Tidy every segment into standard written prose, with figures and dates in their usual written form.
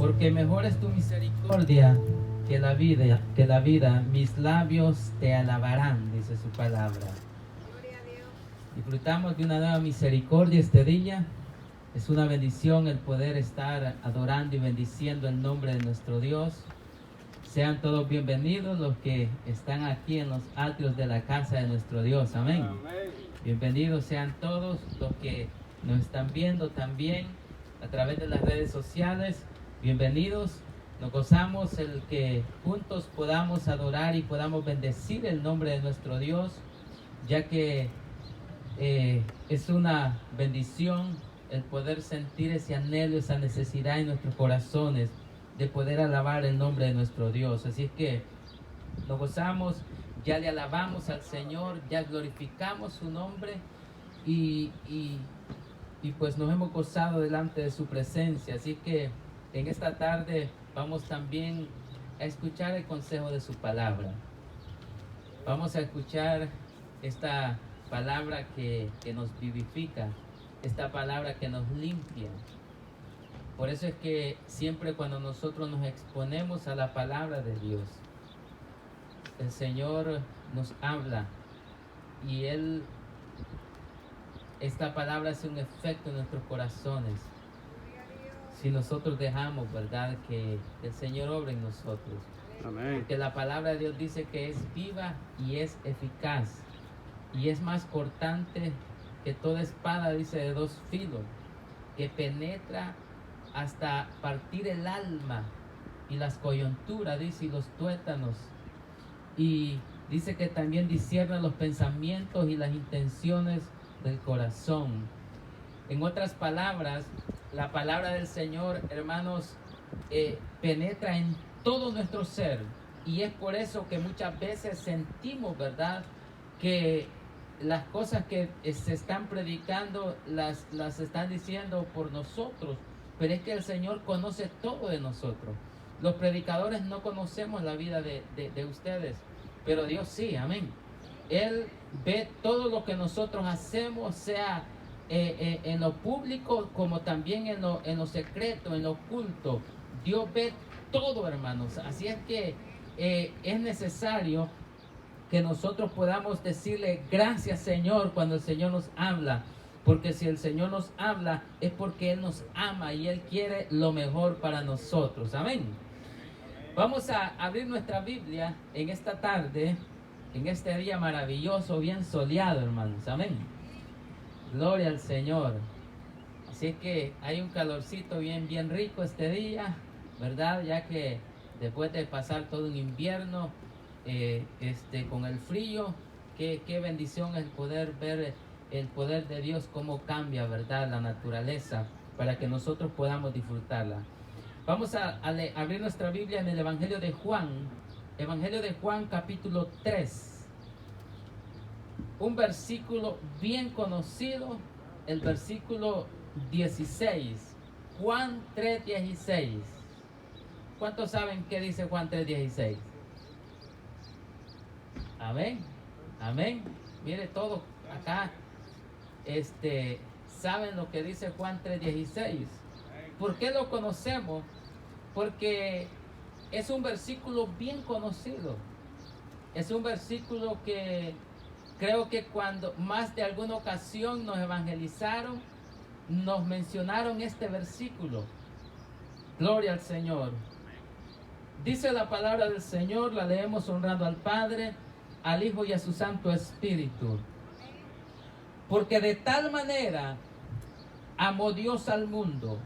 Porque mejor es tu misericordia que la vida. Mis labios te alabarán, dice su palabra. Disfrutamos de una nueva misericordia este día. Es una bendición el poder estar adorando y bendiciendo el nombre de nuestro Dios. Sean todos bienvenidos los que están aquí en los atrios de la casa de nuestro Dios. Amén. Bienvenidos sean todos los que nos están viendo también a través de las redes sociales. Bienvenidos. Nos gozamos el que juntos podamos adorar y podamos bendecir el nombre de nuestro Dios, ya que es una bendición el poder sentir ese anhelo, esa necesidad en nuestros corazones de poder alabar el nombre de nuestro Dios. Así es que nos gozamos, ya le alabamos al Señor, ya glorificamos su nombre y pues nos hemos gozado delante de su presencia. Así que en esta tarde vamos también a escuchar el consejo de su palabra. Vamos a escuchar esta palabra que nos vivifica, esta palabra que nos limpia. Por eso es que siempre cuando nosotros nos exponemos a la palabra de Dios, el Señor nos habla y esta palabra hace un efecto en nuestros corazones. Si nosotros dejamos, ¿verdad?, que el Señor obre en nosotros. Amén. Porque la palabra de Dios dice que es viva y es eficaz y es más cortante que toda espada, dice, de dos filos, que penetra hasta partir el alma y las coyunturas, dice, y los tuétanos, y dice que también discierne los pensamientos y las intenciones del corazón. En otras palabras, la palabra del Señor, hermanos, penetra en todo nuestro ser, y es por eso que muchas veces sentimos, ¿verdad?, que las cosas que se están predicando las están diciendo por nosotros, pero es que el Señor conoce todo de nosotros. Los predicadores no conocemos la vida de ustedes, pero Dios sí, amén. Él ve todo lo que nosotros hacemos, sea en lo público como también en lo secreto, en lo oculto. Dios ve todo, hermanos. Así es que es necesario que nosotros podamos decirle gracias, Señor, cuando el Señor nos habla, porque si el Señor nos habla es porque Él nos ama y Él quiere lo mejor para nosotros. Amén. Vamos a abrir nuestra Biblia en esta tarde, en este día maravilloso, bien soleado, hermanos. Amén. Gloria al Señor. Así es que hay un calorcito bien rico este día, ¿verdad? Ya que después de pasar todo un invierno con el frío, qué bendición el poder ver el poder de Dios, cómo cambia, ¿verdad?, la naturaleza, para que nosotros podamos disfrutarla. Vamos a abrir nuestra Biblia en el Evangelio de Juan capítulo 3. Un versículo bien conocido, el versículo 16. Juan 3:16. ¿Cuántos saben qué dice Juan 3:16? Amén. Amén. Mire, todos acá saben lo que dice Juan 3:16. ¿Por qué lo conocemos? Porque es un versículo bien conocido. Es un versículo que creo que cuando más de alguna ocasión nos evangelizaron, nos mencionaron este versículo. Gloria al Señor. Dice la palabra del Señor, la leemos honrando al Padre, al Hijo y a su Santo Espíritu. Porque de tal manera amó Dios al mundo.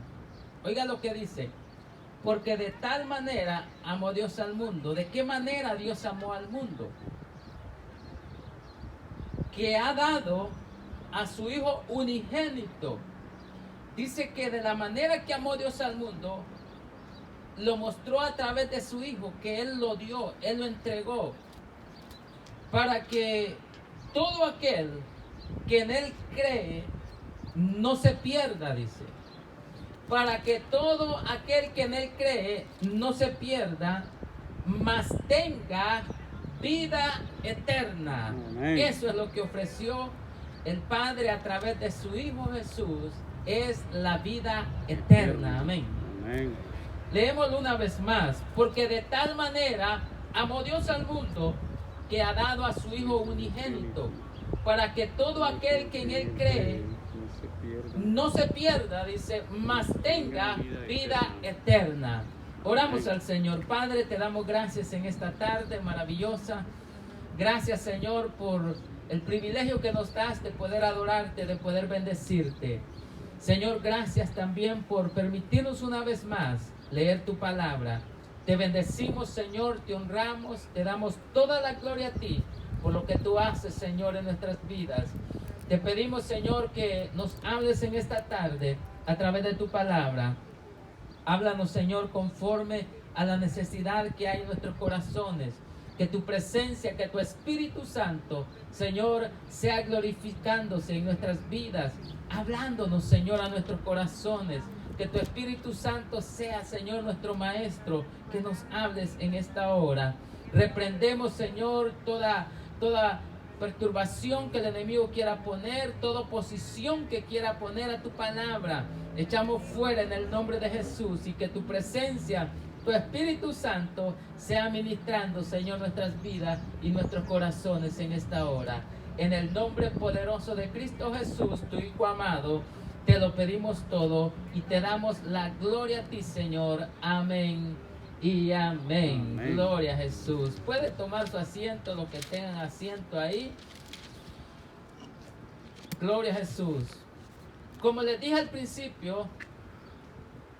Oiga lo que dice. Porque de tal manera amó Dios al mundo. ¿De qué manera Dios amó al mundo? Que ha dado a su Hijo unigénito. Dice que de la manera que amó Dios al mundo, lo mostró a través de su Hijo, que Él lo dio, Él lo entregó, para que todo aquel que en Él cree no se pierda, dice. Para que todo aquel que en Él cree no se pierda, mas tenga vida eterna. Amén. Eso es lo que ofreció el Padre a través de su Hijo Jesús, es la vida eterna. Amén. Amén. Leémoslo una vez más. Porque de tal manera amó Dios al mundo que ha dado a su Hijo unigénito, para que todo aquel que en Él cree no se pierda, dice, mas tenga vida eterna. Oramos al Señor. Padre, te damos gracias en esta tarde maravillosa. Gracias, Señor, por el privilegio que nos das de poder adorarte, de poder bendecirte. Señor, gracias también por permitirnos una vez más leer tu palabra. Te bendecimos, Señor, te honramos, te damos toda la gloria a ti por lo que tú haces, Señor, en nuestras vidas. Te pedimos, Señor, que nos hables en esta tarde a través de tu palabra. Háblanos, Señor, conforme a la necesidad que hay en nuestros corazones. Que tu presencia, que tu Espíritu Santo, Señor, sea glorificándose en nuestras vidas, hablándonos, Señor, a nuestros corazones. Que tu Espíritu Santo sea, Señor, nuestro Maestro, que nos hables en esta hora. Reprendemos, Señor, toda perturbación que el enemigo quiera poner, toda oposición que quiera poner a tu palabra. Echamos fuera en el nombre de Jesús, y que tu presencia, tu Espíritu Santo, sea ministrando, Señor, nuestras vidas y nuestros corazones en esta hora. En el nombre poderoso de Cristo Jesús, tu Hijo amado, te lo pedimos todo y te damos la gloria a ti, Señor. Amén y amén. Amén. Gloria a Jesús. Puede tomar su asiento, los que tengan asiento ahí. Gloria a Jesús. Como les dije al principio,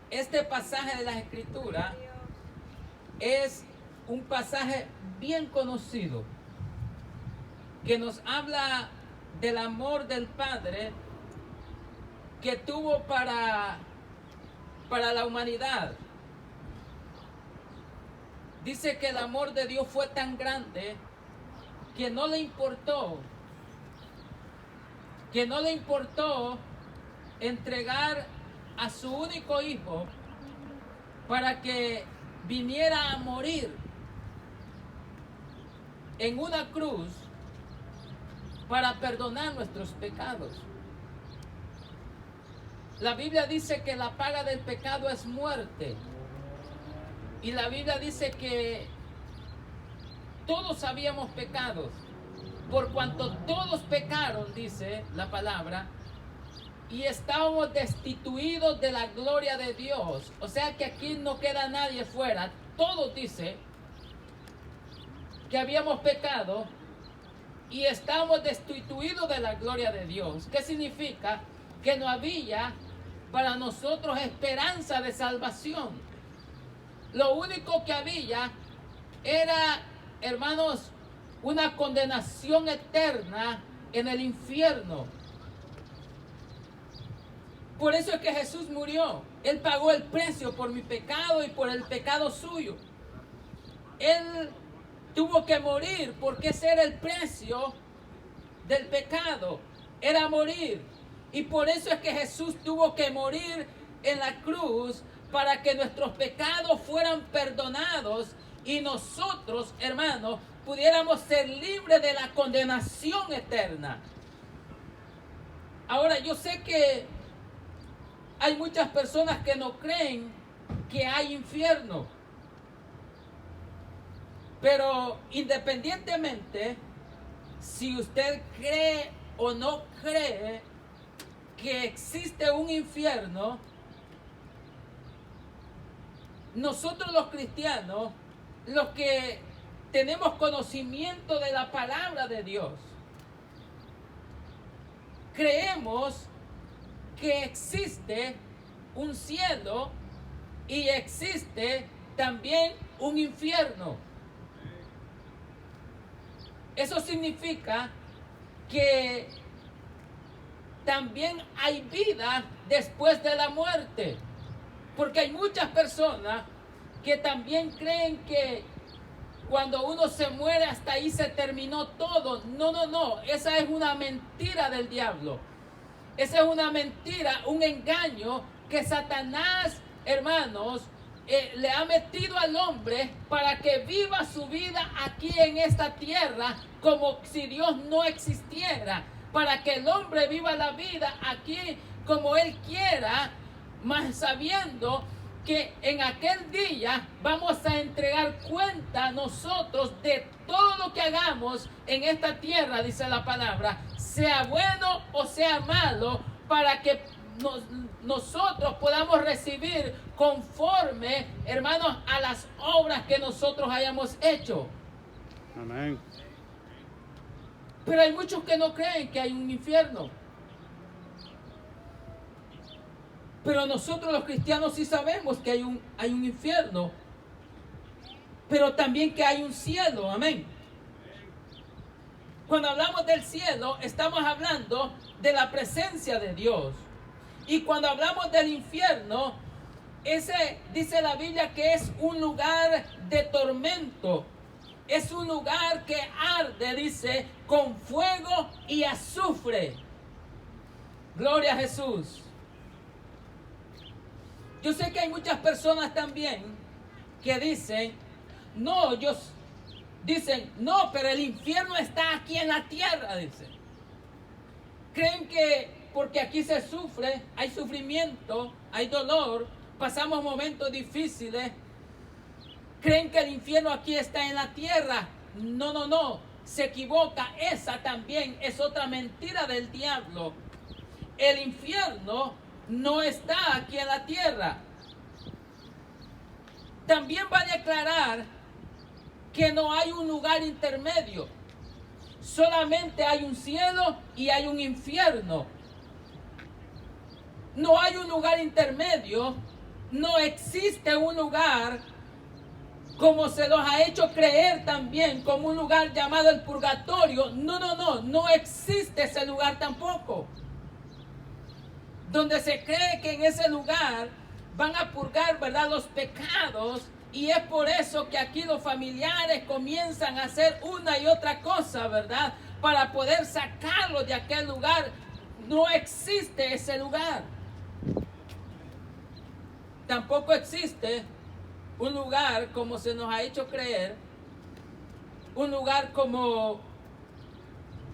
este pasaje de las Escrituras es un pasaje bien conocido que nos habla del amor del Padre que tuvo para la humanidad. Dice que el amor de Dios fue tan grande que no le importó entregar a su único hijo para que viniera a morir en una cruz para perdonar nuestros pecados. La Biblia dice que la paga del pecado es muerte. Y la Biblia dice que todos habíamos pecado, por cuanto todos pecaron, dice la palabra, y estábamos destituidos de la gloria de Dios. O sea que aquí no queda nadie fuera. Todos dice que habíamos pecado y estábamos destituidos de la gloria de Dios. ¿Qué significa? Que no había para nosotros esperanza de salvación. Lo único que había era, hermanos, una condenación eterna en el infierno. Por eso es que Jesús murió. Él pagó el precio por mi pecado y por el pecado suyo. Él tuvo que morir porque ese era el precio del pecado. Era morir. Y por eso es que Jesús tuvo que morir en la cruz para que nuestros pecados fueran perdonados y nosotros, hermanos, pudiéramos ser libres de la condenación eterna. Ahora, yo sé que hay muchas personas que no creen que hay infierno. Pero independientemente, si usted cree o no cree que existe un infierno, nosotros los cristianos, los que tenemos conocimiento de la palabra de Dios, creemos que existe un cielo y existe también un infierno. Eso significa que también hay vida después de la muerte. Porque hay muchas personas que también creen que cuando uno se muere hasta ahí se terminó todo. No. Esa es una mentira del diablo. Esa es una mentira, un engaño que Satanás, hermanos, le ha metido al hombre para que viva su vida aquí en esta tierra como si Dios no existiera. Para que el hombre viva la vida aquí como él quiera, más sabiendo que en aquel día vamos a entregar cuenta nosotros de todo lo que hagamos en esta tierra, dice la palabra, sea bueno o sea malo, para que nosotros podamos recibir conforme, hermanos, a las obras que nosotros hayamos hecho. Amén. Pero hay muchos que no creen que hay un infierno. Pero nosotros los cristianos sí sabemos que hay un infierno, pero también que hay un cielo. Amén. Cuando hablamos del cielo, estamos hablando de la presencia de Dios. Y cuando hablamos del infierno, ese dice la Biblia que es un lugar de tormento. Es un lugar que arde, dice, con fuego y azufre. Gloria a Jesús. Yo sé que hay muchas personas también que dicen, no, pero el infierno está aquí en la tierra, dicen. Creen que porque aquí se sufre, hay sufrimiento, hay dolor, pasamos momentos difíciles. Creen que el infierno aquí está en la tierra. No, se equivoca. Esa también es otra mentira del diablo. El infierno no está aquí en la tierra. También va a declarar que no hay un lugar intermedio. Solamente hay un cielo y hay un infierno. No hay un lugar intermedio. No existe un lugar como se los ha hecho creer también, como un lugar llamado el purgatorio. No existe ese lugar tampoco. Donde se cree que en ese lugar van a purgar, ¿verdad?, los pecados, y es por eso que aquí los familiares comienzan a hacer una y otra cosa, ¿verdad?, para poder sacarlos de aquel lugar. No existe ese lugar. Tampoco existe un lugar como se nos ha hecho creer, un lugar como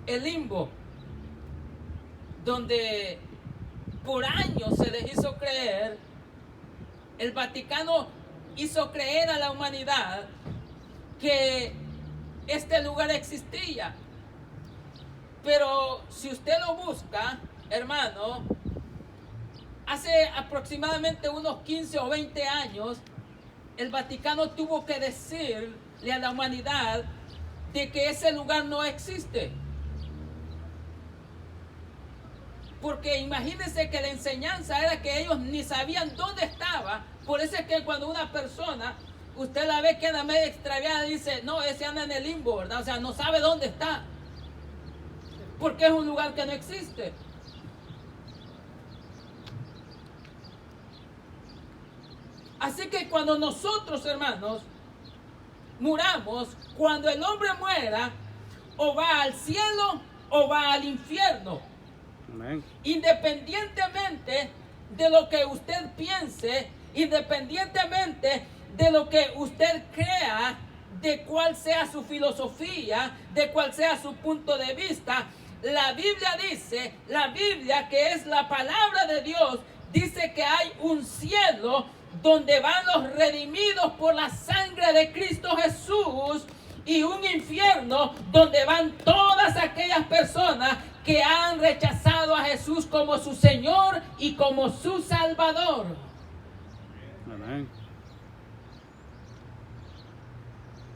el limbo, donde por años se les hizo creer, el Vaticano hizo creer a la humanidad que este lugar existía. Pero si usted lo busca, hermano, hace aproximadamente unos 15 o 20 años, el Vaticano tuvo que decirle a la humanidad de que ese lugar no existe. Porque imagínense que la enseñanza era que ellos ni sabían dónde estaba. Por eso es que cuando una persona, usted la ve que anda medio extraviada, dice, no, ese anda en el limbo, ¿verdad? O sea, no sabe dónde está. Porque es un lugar que no existe. Así que cuando nosotros, hermanos, muramos, cuando el hombre muera, o va al cielo o va al infierno. Amén. Independientemente de lo que usted piense, independientemente de lo que usted crea, de cuál sea su filosofía, de cuál sea su punto de vista, la Biblia dice, la Biblia que es la palabra de Dios, dice que hay un cielo donde van los redimidos por la sangre de Cristo Jesús, y un infierno donde van todas aquellas personas que han rechazado a Jesús como su Señor y como su Salvador. Amén.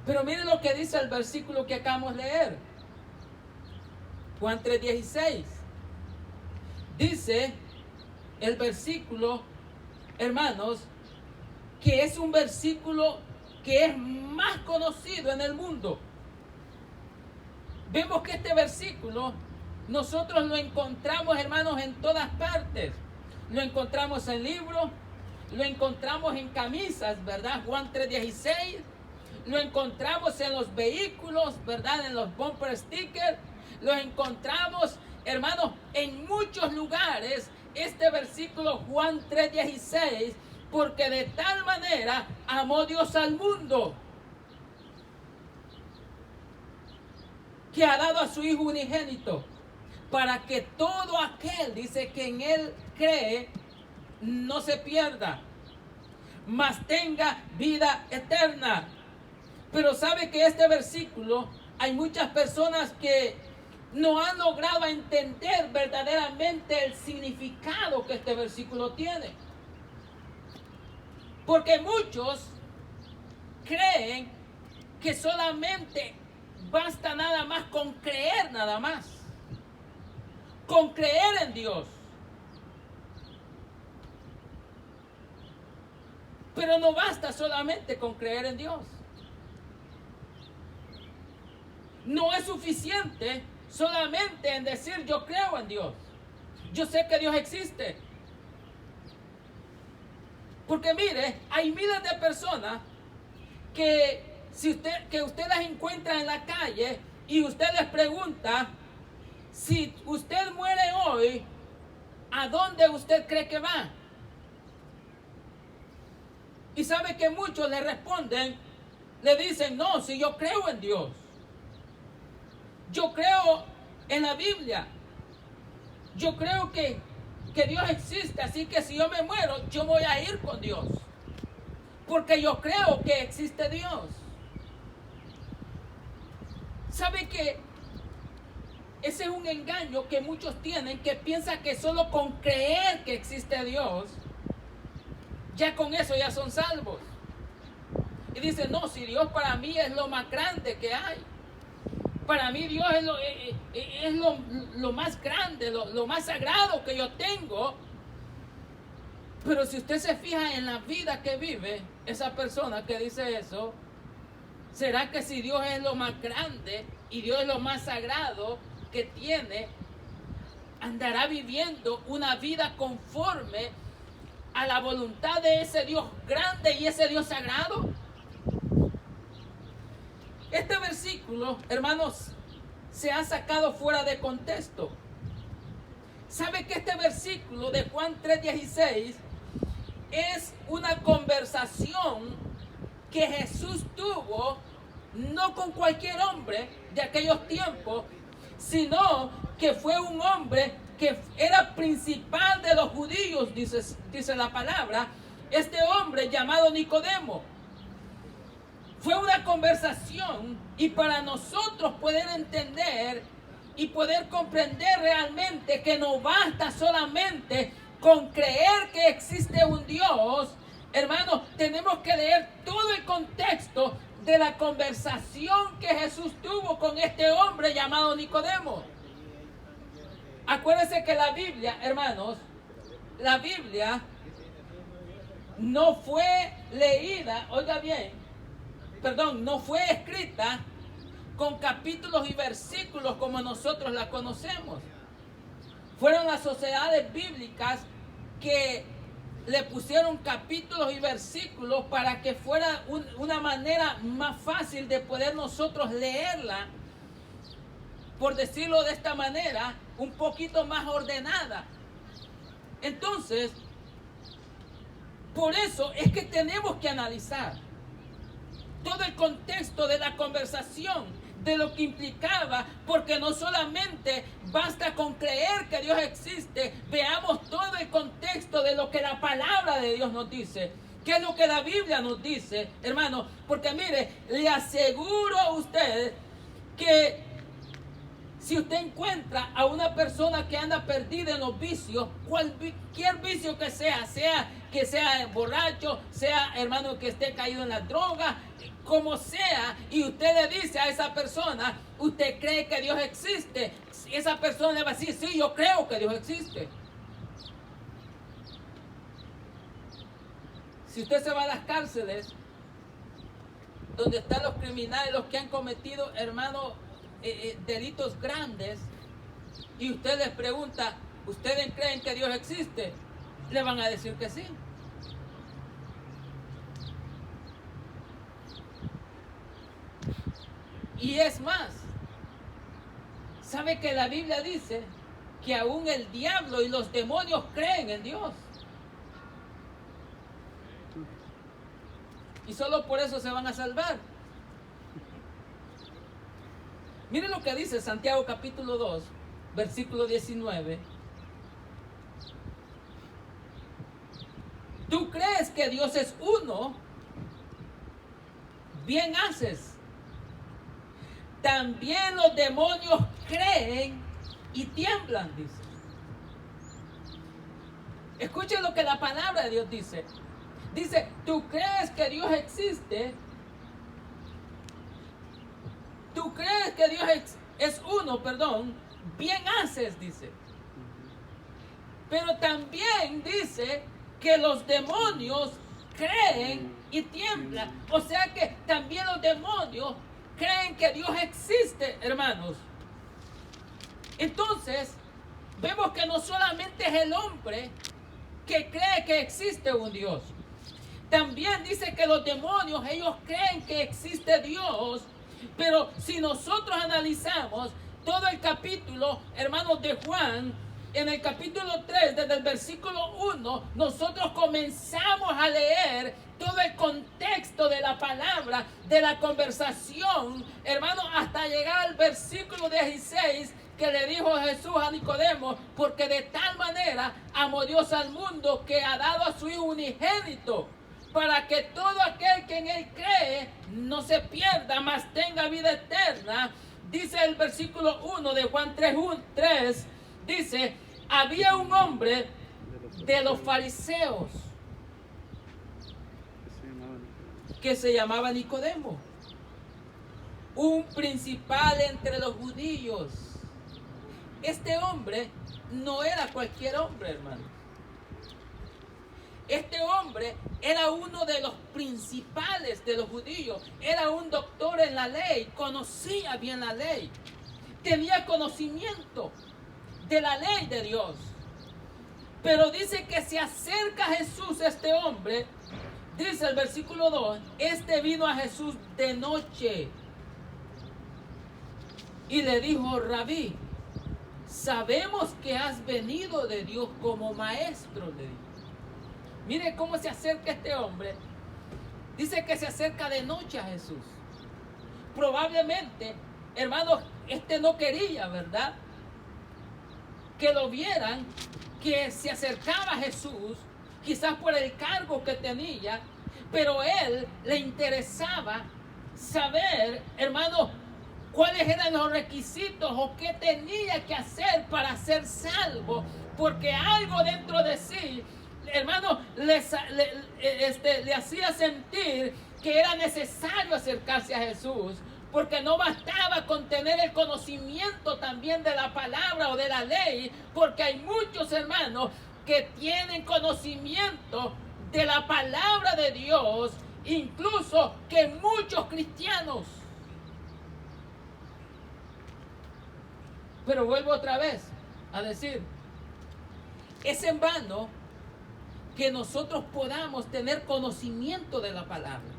Pero miren lo que dice el versículo que acabamos de leer. Juan 3:16. Dice el versículo, hermanos, que es un versículo que es más conocido en el mundo. Vemos que este versículo nosotros lo encontramos, hermanos, en todas partes. Lo encontramos en libros, lo encontramos en camisas, ¿verdad? Juan 3:16. Lo encontramos en los vehículos, ¿verdad? En los bumper stickers. Lo encontramos, hermanos, en muchos lugares. Este versículo, Juan 3:16, porque de tal manera amó Dios al mundo, que ha dado a su Hijo unigénito, para que todo aquel, dice, que en Él cree, no se pierda, mas tenga vida eterna. Pero sabe que este versículo, hay muchas personas que no han logrado entender verdaderamente el significado que este versículo tiene. Porque muchos creen que solamente basta nada más con creer nada más. Con creer en Dios. Pero no basta solamente con creer en Dios. No es suficiente solamente en decir yo creo en Dios. Yo sé que Dios existe. Porque mire, hay miles de personas que usted las encuentra en la calle y usted les pregunta, si usted muere hoy, ¿a dónde usted cree que va? Y sabe que muchos le responden, le dicen, no, si yo creo en Dios. Yo creo en la Biblia. Yo creo que Dios existe, así que si yo me muero, yo voy a ir con Dios. Porque yo creo que existe Dios. ¿Sabe que ese es un engaño que muchos tienen, que piensan que solo con creer que existe Dios, ya con eso ya son salvos? Y dicen, no, si Dios para mí es lo más grande que hay. Para mí Dios es lo más grande, lo más sagrado que yo tengo. Pero si usted se fija en la vida que vive esa persona que dice eso, ¿será que si Dios es lo más grande y Dios es lo más sagrado que tiene, andará viviendo una vida conforme a la voluntad de ese Dios grande y ese Dios sagrado? Este versículo, hermanos, se ha sacado fuera de contexto. ¿Sabe que este versículo de Juan 3:16 es una conversación que Jesús tuvo no con cualquier hombre de aquellos tiempos, sino que fue un hombre que era principal de los judíos, dice la palabra, este hombre llamado Nicodemo? Fue una conversación, y para nosotros poder entender y poder comprender realmente que no basta solamente con creer que existe un Dios, hermanos, tenemos que leer todo el contexto de la conversación que Jesús tuvo con este hombre llamado Nicodemo. Acuérdense que la Biblia, hermanos, la Biblia no fue leída, oiga bien, no fue escrita con capítulos y versículos como nosotros la conocemos. Fueron las sociedades bíblicas que le pusieron capítulos y versículos para que fuera una manera más fácil de poder nosotros leerla, por decirlo de esta manera, un poquito más ordenada. Entonces, por eso es que tenemos que analizar todo el contexto de la conversación, de lo que implicaba, porque no solamente basta con creer que Dios existe, veamos todo el contexto de lo que la palabra de Dios nos dice. ¿Qué es lo que la Biblia nos dice, hermano? Porque mire, le aseguro a usted que si usted encuentra a una persona que anda perdida en los vicios, cualquier vicio que sea que sea borracho, sea, hermano, que esté caído en la droga, como sea, y usted le dice a esa persona, ¿usted cree que Dios existe? Esa persona le va a decir, sí, yo creo que Dios existe. Si usted se va a las cárceles, donde están los criminales, los que han cometido, hermano, delitos grandes, y usted les pregunta, ¿ustedes creen que Dios existe? Le van a decir que sí. Y es más, ¿sabe que la Biblia dice que aún el diablo y los demonios creen en Dios? Y solo por eso se van a salvar. Miren lo que dice Santiago capítulo 2, versículo 19. ¿Tú crees que Dios es uno, bien haces. También los demonios creen y tiemblan, dice. Escuchen lo que la palabra de Dios dice. Dice, tú crees que Dios existe. Tú crees que Dios es uno, perdón. Bien haces, dice. Pero también dice que los demonios creen y tiemblan. O sea que también los demonios creen que Dios existe, hermanos. Entonces, vemos que no solamente es el hombre que cree que existe un Dios. También dice que los demonios, ellos creen que existe Dios. Pero si nosotros analizamos todo el capítulo, hermanos, de Juan, en el capítulo 3, desde el versículo 1, nosotros comenzamos a leer todo el contexto de la palabra, de la conversación, hermanos, hasta llegar al versículo 16, que le dijo Jesús a Nicodemo, porque de tal manera amó Dios al mundo que ha dado a su Hijo unigénito, para que todo aquel que en él cree no se pierda, mas tenga vida eterna. Dice el versículo 1 de Juan 3, dice, había un hombre de los fariseos que se llamaba Nicodemo, un principal entre los judíos. Este hombre no era cualquier hombre, hermano. Este hombre era uno de los principales de los judíos. Era un doctor en la ley, conocía bien la ley, tenía conocimiento de la ley de Dios. Pero dice que se acerca a Jesús este hombre. Dice el versículo 2, este vino a Jesús de noche y le dijo, Rabí, sabemos que has venido de Dios como maestro, le dijo. Mire cómo se acerca este hombre. Dice que se acerca de noche a Jesús. Probablemente, hermanos, no quería, ¿verdad?, que lo vieran, que se acercaba a Jesús, quizás por el cargo que tenía, pero él le interesaba saber, hermanos, cuáles eran los requisitos o qué tenía que hacer para ser salvo, porque algo dentro de sí, hermano, le hacía sentir que era necesario acercarse a Jesús, porque no bastaba con tener el conocimiento también de la palabra o de la ley, porque hay muchos hermanos que tienen conocimiento de la palabra de Dios, incluso que muchos cristianos. Pero vuelvo otra vez a decir, es en vano que nosotros podamos tener conocimiento de la palabra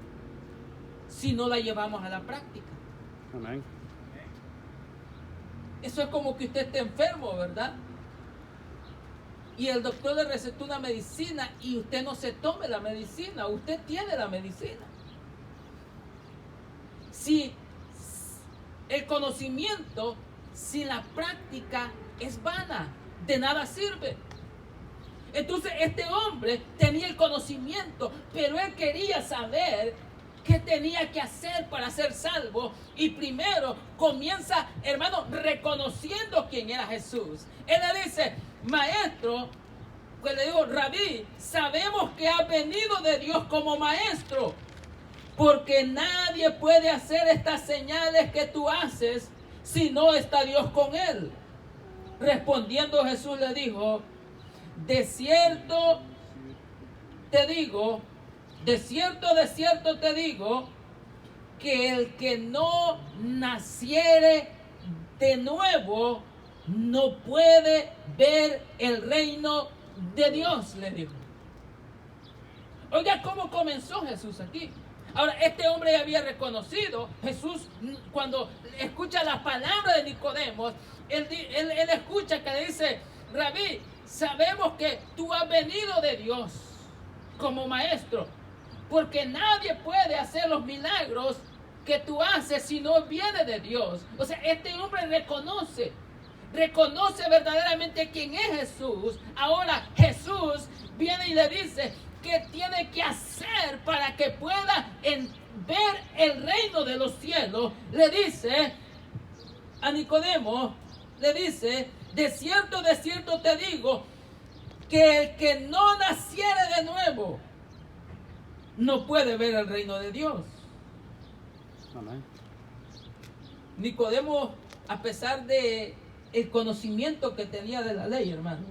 si no la llevamos a la práctica. Amén. Eso es como que usted esté enfermo, ¿verdad? Y el doctor le recetó una medicina y usted no se tome la medicina. Usted tiene la medicina. Si el conocimiento sin la práctica es vana, de nada sirve. Entonces este hombre tenía el conocimiento, pero él quería saber qué tenía que hacer para ser salvo. Y primero comienza, hermano, reconociendo quién era Jesús. Él le dice, maestro, pues le digo, Rabí, sabemos que has venido de Dios como maestro, porque nadie puede hacer estas señales que tú haces si no está Dios con él. Respondiendo Jesús le dijo, de cierto te digo, de cierto te digo, que el que no naciere de nuevo no puede ver el reino de Dios, le dijo. Oiga, ¿cómo comenzó Jesús aquí? Ahora, este hombre ya había reconocido, Jesús, cuando escucha las palabras de Nicodemo, él escucha que le dice, Rabí, sabemos que tú has venido de Dios como maestro, porque nadie puede hacer los milagros que tú haces si no viene de Dios. O sea, este hombre reconoce verdaderamente quién es Jesús. Ahora Jesús viene y le dice, ¿qué tiene que hacer para que pueda ver el reino de los cielos? Le dice a Nicodemo, le dice, de cierto te digo, que el que no naciere de nuevo no puede ver el reino de Dios. Amén. Nicodemo, a pesar de el conocimiento que tenía de la ley, hermanos,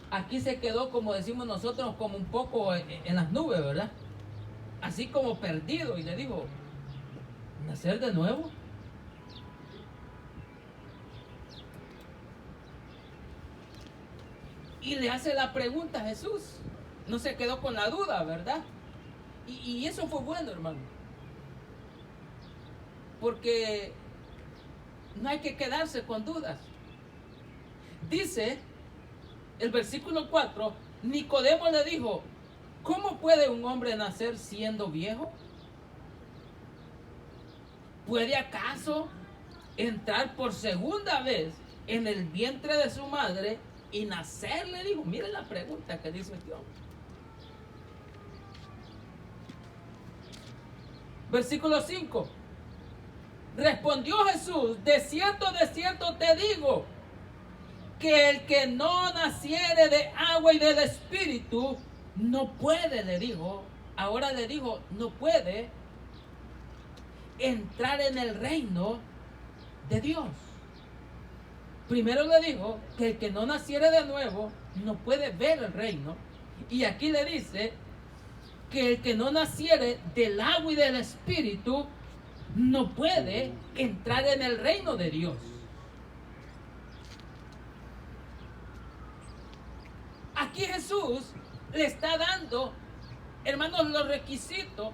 aquí se quedó, como decimos nosotros, como un poco en las nubes, ¿verdad? Así como perdido, y le dijo, ¿nacer de nuevo? Y le hace la pregunta a Jesús. No se quedó con la duda, ¿verdad? Y eso fue bueno, hermano. Porque no hay que quedarse con dudas. Dice el versículo 4, Nicodemo le dijo, ¿cómo puede un hombre nacer siendo viejo? ¿Puede acaso entrar por segunda vez en el vientre de su madre y nacer? Le dijo, miren la pregunta que dice este hombre. Versículo 5. Respondió Jesús, de cierto te digo, que el que no naciere de agua y del Espíritu, no puede, le dijo, ahora le dijo, no puede entrar en el reino de Dios. Primero le dijo que el que no naciere de nuevo no puede ver el reino. Y aquí le dice que el que no naciere del agua y del Espíritu no puede entrar en el reino de Dios. Aquí Jesús le está dando, hermanos, los requisitos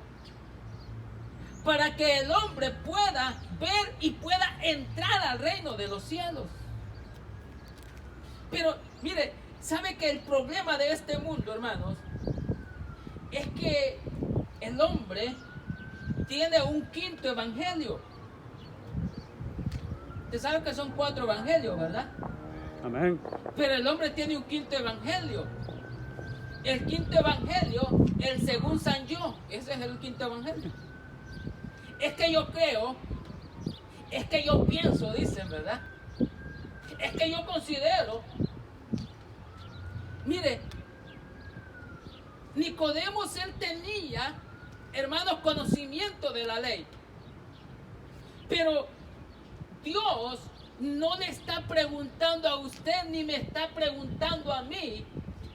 para que el hombre pueda ver y pueda entrar al reino de los cielos. Pero, mire, ¿sabe que el problema de este mundo, hermanos, es que el hombre tiene un quinto evangelio? Usted sabe que son 4 evangelios, ¿verdad? Amén. Pero el hombre tiene un quinto evangelio. El quinto evangelio, el según San Yo, ese es el quinto evangelio. Es que yo creo, es que yo pienso, dicen, ¿verdad? Es que yo considero. Mire, Nicodemo, él tenía, hermanos, conocimiento de la ley. Pero Dios no le está preguntando a usted ni me está preguntando a mí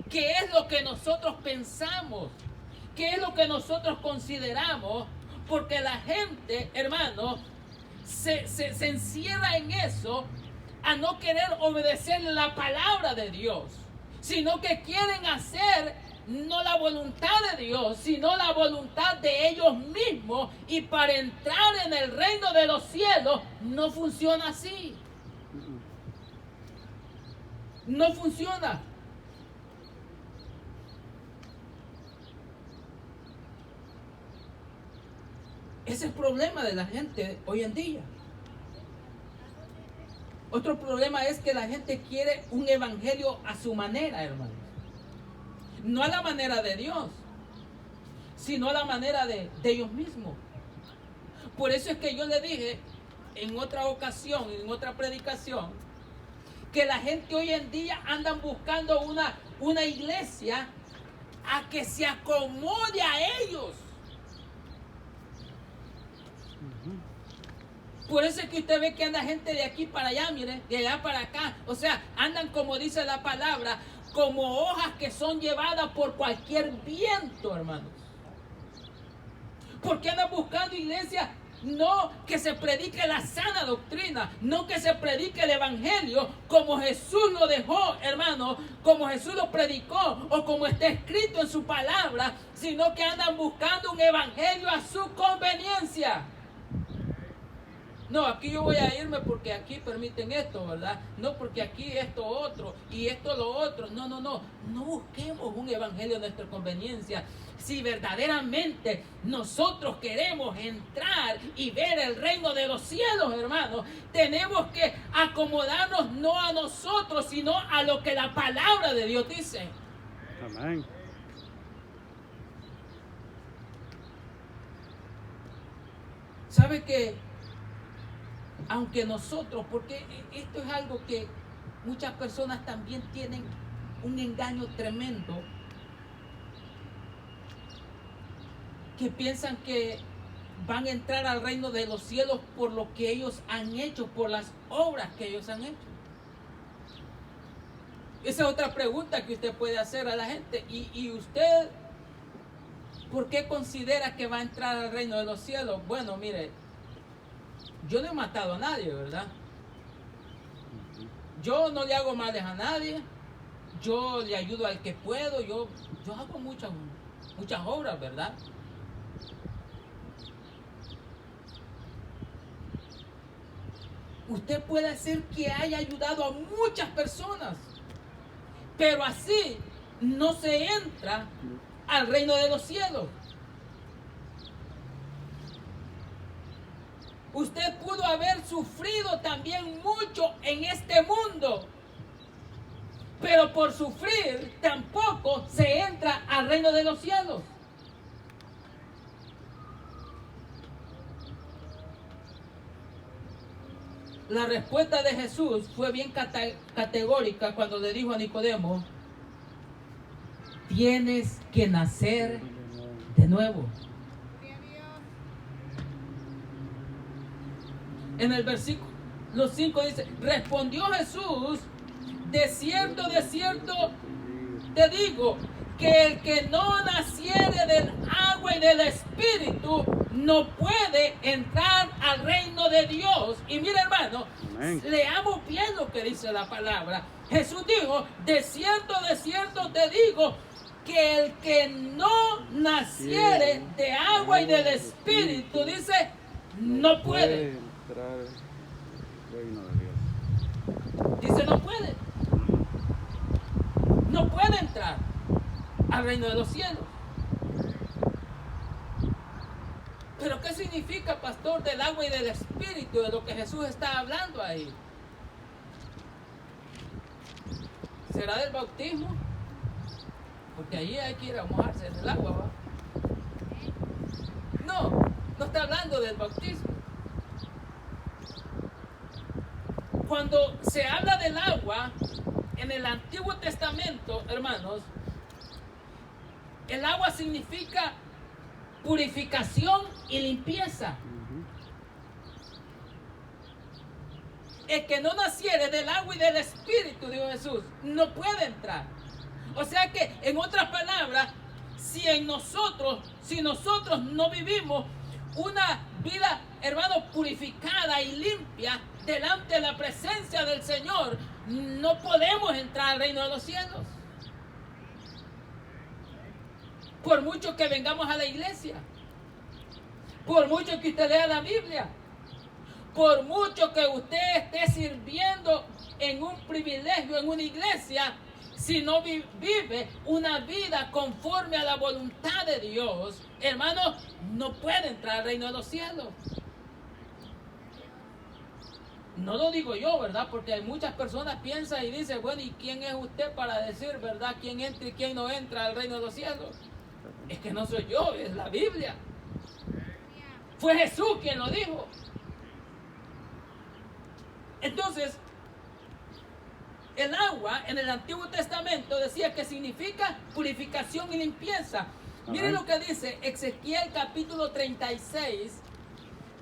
qué es lo que nosotros pensamos, qué es lo que nosotros consideramos, porque la gente, hermano, se encierra en eso a no querer obedecer la palabra de Dios, sino que quieren hacer no la voluntad de Dios, sino la voluntad de ellos mismos, y para entrar en el reino de los cielos no funciona así. No funciona. Ese es el problema de la gente hoy en día. Otro problema es que la gente quiere un evangelio a su manera, hermanos. No a la manera de Dios, sino a la manera de ellos mismos. Por eso es que yo le dije en otra ocasión, en otra predicación, que la gente hoy en día andan buscando una iglesia a que se acomode a ellos. Por eso es que usted ve que anda gente de aquí para allá, mire, de allá para acá. O sea, andan, como dice la palabra, como hojas que son llevadas por cualquier viento, hermanos. Porque andan buscando iglesias, no que se predique la sana doctrina, no que se predique el evangelio como Jesús lo dejó, hermano, como Jesús lo predicó o como está escrito en su palabra, sino que andan buscando un evangelio a su conveniencia. No, aquí yo voy a irme porque aquí permiten esto, ¿verdad? No, porque aquí esto otro y esto lo otro. No. No busquemos un evangelio a nuestra conveniencia. Si verdaderamente nosotros queremos entrar y ver el reino de los cielos, hermanos, tenemos que acomodarnos no a nosotros, sino a lo que la palabra de Dios dice. Amén. ¿Sabe que aunque nosotros, porque esto es algo que muchas personas también tienen un engaño tremendo, que piensan que van a entrar al reino de los cielos por lo que ellos han hecho, por las obras que ellos han hecho? Esa es otra pregunta que usted puede hacer a la gente. ¿Y usted por qué considera que va a entrar al reino de los cielos? Bueno, mire, yo no he matado a nadie, ¿verdad? Yo no le hago males a nadie. Yo le ayudo al que puedo. Yo hago muchas obras, ¿verdad? Usted puede ser que haya ayudado a muchas personas, pero así no se entra al reino de los cielos. Usted pudo haber sufrido también mucho en este mundo, pero por sufrir tampoco se entra al reino de los cielos. La respuesta de Jesús fue bien categórica cuando le dijo a Nicodemo: tienes que nacer de nuevo. En el versículo 5 dice: respondió Jesús, de cierto te digo, que el que no naciere del agua y del Espíritu no puede entrar al reino de Dios. Y mira, hermano, leamos bien lo que dice la palabra. Jesús dijo: de cierto te digo, que el que no naciere de agua y del Espíritu, dice, no puede. Dice, no puede. No puede entrar al reino de los cielos. Pero ¿qué significa, pastor, del agua y del Espíritu, de lo que Jesús está hablando ahí? ¿Será del bautismo? Porque allí hay que ir a mojarse en el agua, ¿va? No está hablando del bautismo. Cuando se habla del agua en el Antiguo Testamento, hermanos, el agua significa purificación y limpieza. El que no naciere del agua y del Espíritu, dijo Jesús, no puede entrar. O sea que, en otras palabras, si nosotros no vivimos una vida, hermano, purificada y limpia delante de la presencia del Señor, no podemos entrar al reino de los cielos. Por mucho que vengamos a la iglesia, por mucho que usted lea la Biblia, por mucho que usted esté sirviendo en un privilegio, en una iglesia, si no vive una vida conforme a la voluntad de Dios, hermano, no puede entrar al reino de los cielos. No lo digo yo, ¿verdad? Porque hay muchas personas piensan y dicen, bueno, ¿y quién es usted para decir, verdad, quién entra y quién no entra al reino de los cielos? Es que no soy yo, es la Biblia. Fue Jesús quien lo dijo. Entonces, el agua en el Antiguo Testamento decía que significa purificación y limpieza. Miren lo que dice Ezequiel capítulo 36,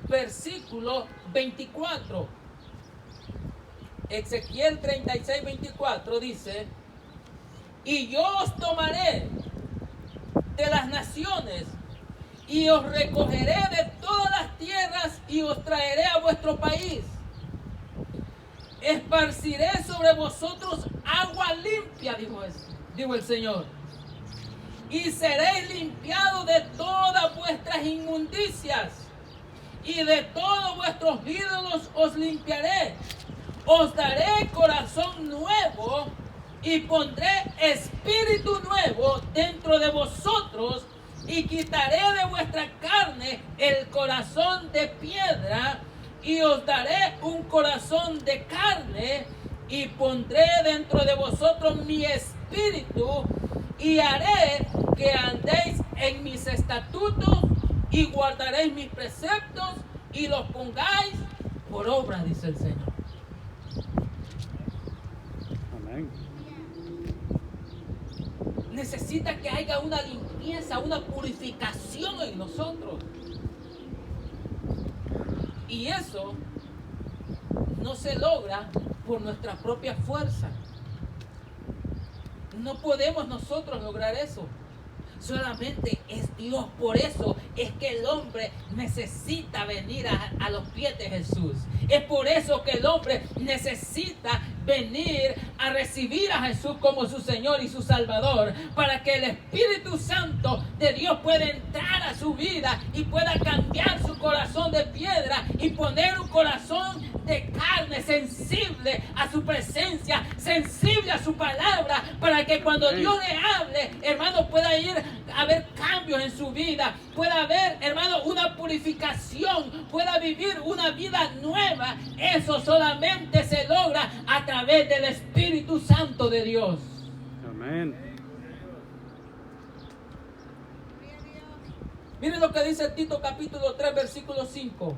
versículo 24. Ezequiel 36, 24 dice: y yo os tomaré de las naciones y os recogeré de todas las tierras y os traeré a vuestro país. Esparciré sobre vosotros agua limpia, dijo el Señor, y seréis limpiados de todas vuestras inmundicias, y de todos vuestros ídolos os limpiaré. Os daré corazón nuevo y pondré espíritu nuevo dentro de vosotros, y quitaré de vuestra carne el corazón de piedra, y os daré un corazón de carne, y pondré dentro de vosotros mi espíritu, y haré que andéis en mis estatutos, y guardaréis mis preceptos, y los pongáis por obra, dice el Señor. Amén. Necesita que haya una limpieza, una purificación en nosotros. Y eso no se logra por nuestra propia fuerza. No podemos nosotros lograr eso. Solamente es Dios. Por eso es que el hombre necesita venir a los pies de Jesús. Es por eso que el hombre necesita venir a recibir a Jesús como su Señor y su Salvador, para que el Espíritu Santo de Dios pueda entrar a su vida y pueda cambiar su corazón de piedra y poner un corazón de carne, sensible a su presencia, sensible a su palabra, para que cuando Dios le hable, hermano, pueda ir a haber cambios en su vida, pueda haber, hermano, una purificación, pueda vivir una vida nueva. Eso solamente se logra a través del Espíritu Santo de Dios. Amén. Miren lo que dice Tito capítulo 3, versículo 5.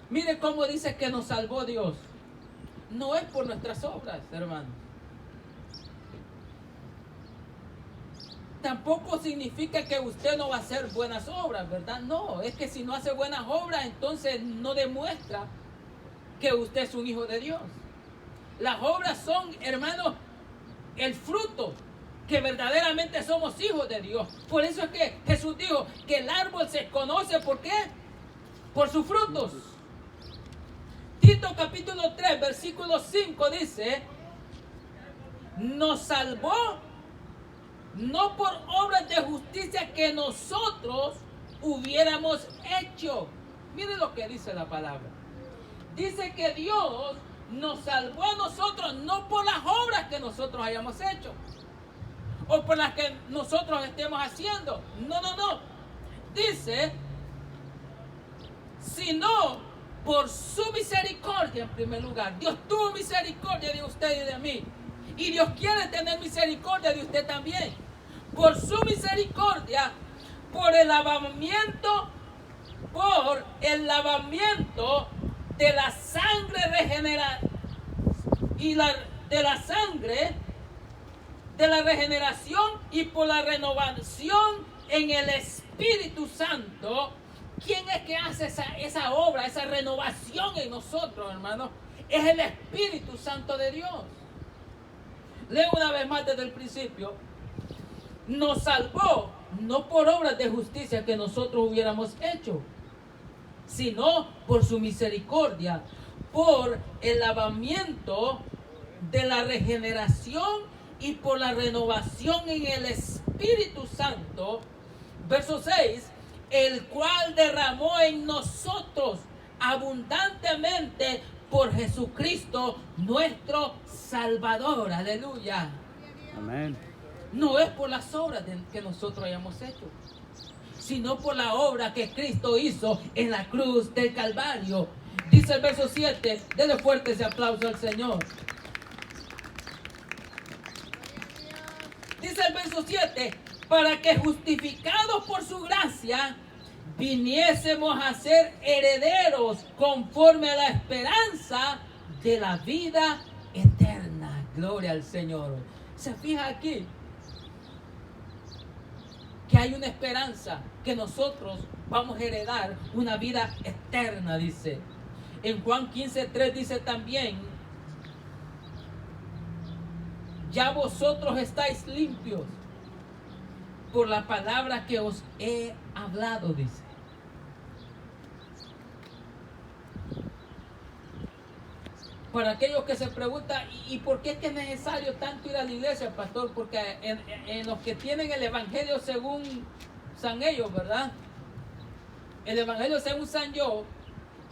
Mire cómo dice que nos salvó Dios. No es por nuestras obras, hermano. Tampoco significa que usted no va a hacer buenas obras, ¿verdad? No, es que si no hace buenas obras, entonces no demuestra que usted es un hijo de Dios. Las obras son, hermano, el fruto que verdaderamente somos hijos de Dios. Por eso es que Jesús dijo que el árbol se conoce, ¿por qué? Por sus frutos. Tito capítulo 3, versículo 5 dice: nos salvó no por obras de justicia que nosotros hubiéramos hecho. Miren lo que dice la palabra. Dice que Dios nos salvó a nosotros no por las obras que nosotros hayamos hecho o por las que nosotros estemos haciendo. No. Dice, sino por su misericordia en primer lugar. Dios tuvo misericordia de usted y de mí. Y Dios quiere tener misericordia de usted también. Por su misericordia, por el lavamiento de la sangre regenerada y de la sangre de la regeneración y por la renovación en el Espíritu Santo. ¿Quién es que hace esa obra, esa renovación en nosotros, hermano? Es el Espíritu Santo de Dios. Leo una vez más desde el principio. Nos salvó no por obras de justicia que nosotros hubiéramos hecho, sino por su misericordia, por el lavamiento de la regeneración y por la renovación en el Espíritu Santo. Verso 6, el cual derramó en nosotros abundantemente por Jesucristo nuestro Salvador. Aleluya. Amén. No es por las obras que nosotros hayamos hecho, sino por la obra que Cristo hizo en la cruz del Calvario. Dice el verso 7, denle fuerte ese aplauso al Señor. Dice el verso 7, para que justificados por su gracia, viniésemos a ser herederos conforme a la esperanza de la vida eterna. Gloria al Señor. ¿Se fija aquí? Que hay una esperanza, que nosotros vamos a heredar una vida eterna, dice. En Juan 15:3 dice también: ya vosotros estáis limpios por la palabra que os he hablado, dice. Para aquellos que se preguntan, ¿y por qué es que es necesario tanto ir a la iglesia, pastor? Porque en los que tienen el evangelio según San ellos, ¿verdad? El evangelio según San yo,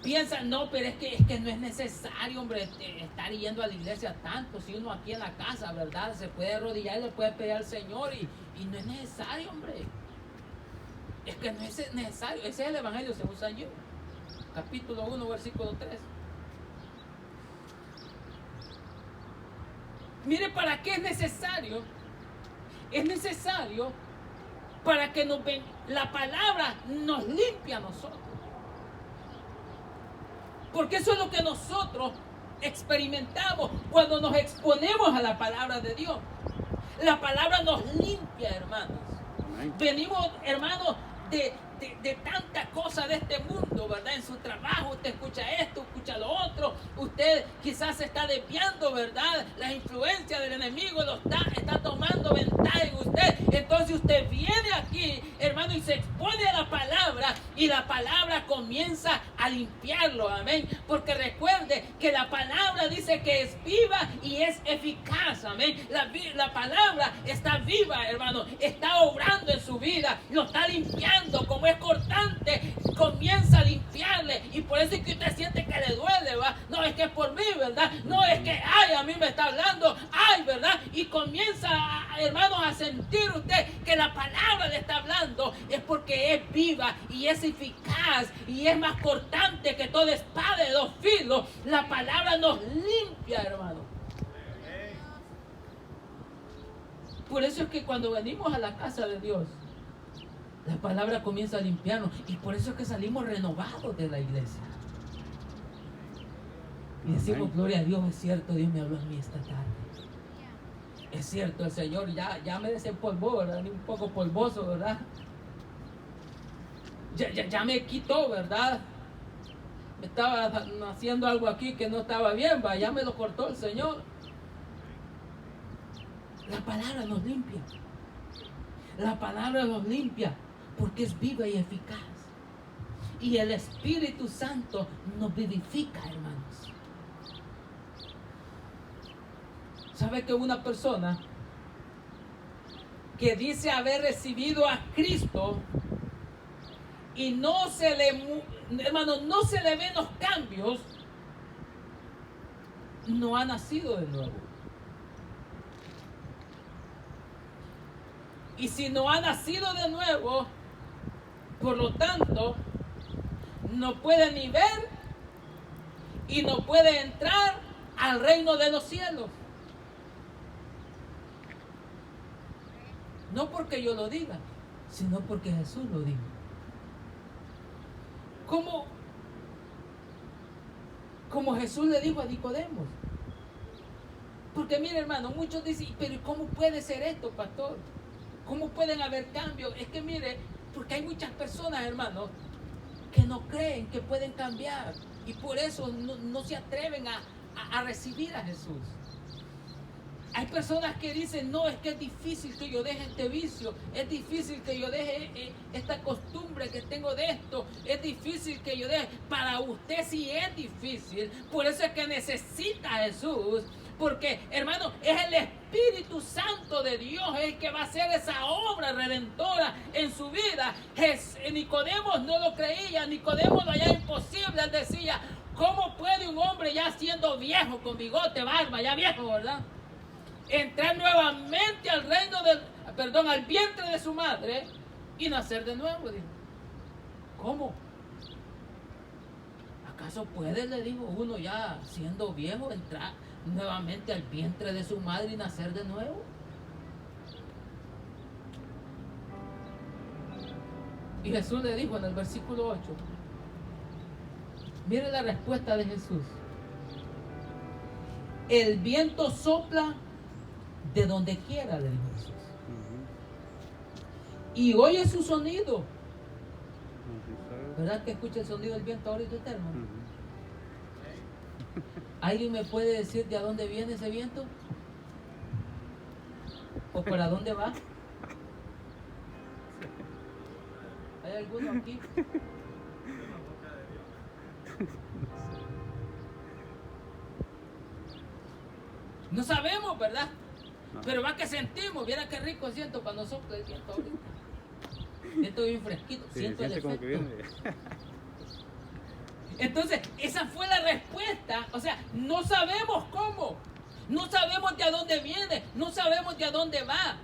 piensan, no, pero es que no es necesario, hombre, estar yendo a la iglesia tanto. Si uno aquí en la casa, ¿verdad? Se puede arrodillar y le puede pedir al Señor y no es necesario, hombre. Es que no es necesario. Ese es el evangelio según San yo, capítulo 1, versículo 3. Mire, ¿para qué es necesario? Es necesario para que la palabra nos limpie a nosotros. Porque eso es lo que nosotros experimentamos cuando nos exponemos a la palabra de Dios. La palabra nos limpia, hermanos. Amén. Venimos, hermanos, de tanta cosa de este mundo, ¿verdad? En su trabajo usted escucha esto, escucha lo otro. Usted quizás se está desviando, ¿verdad? La influencia del enemigo está tomando ventaja en usted. Entonces usted viene aquí, hermano, y se expone a la palabra, y la palabra comienza a limpiarlo, amén. Porque recuerde que la palabra dice que es viva y es eficaz, amén. La palabra está viva, hermano, está obrando en su vida, lo está limpiando, como es cortante, comienza a limpiarle. Y por eso es que usted siente que le duele, ¿va? No es que es por mí, ¿verdad? No es que, ay, a mí me está hablando, ay, ¿verdad? Y comienza, hermanos, a sentir usted que la palabra le está hablando. Es porque es viva y es eficaz y es más cortante que toda espada de dos filos. La palabra nos limpia, hermano. Por eso es que cuando venimos a la casa de Dios, la palabra comienza a limpiarnos, y por eso es que salimos renovados de la iglesia. Y decimos, gloria a Dios, es cierto, Dios me habló a mí esta tarde. Es cierto, el Señor ya me desempolvó, ¿verdad? Un poco polvoso, ¿verdad? Ya me quitó, ¿verdad? Estaba haciendo algo aquí que no estaba bien, ¿va? Ya me lo cortó el Señor. La palabra nos limpia. La palabra nos limpia porque es viva y eficaz. Y el Espíritu Santo nos vivifica, hermanos. ¿Sabe que una persona que dice haber recibido a Cristo y no se le ven los cambios, no ha nacido de nuevo? Y si no ha nacido de nuevo, por lo tanto, no puede ni ver y no puede entrar al reino de los cielos. No porque yo lo diga, sino porque Jesús lo dijo. Como Jesús le dijo a Nicodemo. Porque mire, hermano, muchos dicen, pero ¿cómo puede ser esto, pastor? ¿Cómo pueden haber cambios? Es que mire, porque hay muchas personas, hermanos, que no creen que pueden cambiar, y por eso no se atreven a recibir a Jesús. Hay personas que dicen, no, es que es difícil que yo deje este vicio, es difícil que yo deje esta costumbre que tengo de esto, es difícil que yo deje. Para usted sí es difícil, por eso es que necesita a Jesús. Porque, hermano, es el Espíritu Santo de Dios el que va a hacer esa obra redentora en su vida. Nicodemo no lo creía, Nicodemo lo hallaba imposible. Él decía, ¿cómo puede un hombre ya siendo viejo, con bigote, barba, ya viejo, verdad, entrar nuevamente al al vientre de su madre y nacer de nuevo? Dijo, ¿cómo? ¿Acaso puede, le dijo, uno ya siendo viejo entrar nuevamente al vientre de su madre y nacer de nuevo? Y Jesús le dijo en el versículo 8, mire la respuesta de Jesús: el viento sopla de donde quiera, le dijo Jesús, y oye su sonido. ¿Verdad que escucha el sonido del viento ahorita, hermano? ¿Alguien me puede decir de a dónde viene ese viento? ¿O para dónde va? ¿Hay alguno aquí? No sabemos, ¿verdad? Pero va que sentimos. Viera qué rico siento cuando sopla el viento ahorita. Siento bien fresquito. Sí, siento el efecto. como que viene. Entonces, esa fue la respuesta. O sea, no sabemos cómo, no sabemos de a dónde viene, no sabemos de a dónde va,